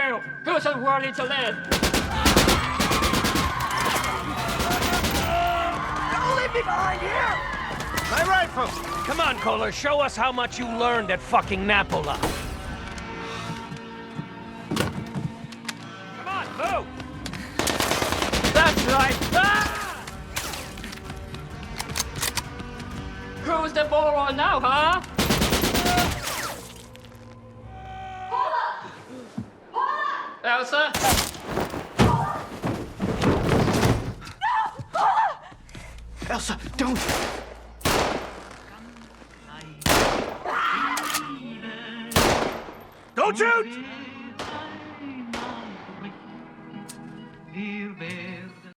you! Who's unworthy to live? Don't leave me behind here! My rifle! Come on, Kohler, show us how much you learned at fucking Napola. Come on, move! That's right! Ah! Who's the ball on now, huh? Elsa? Elsa, don't! Don't shoot!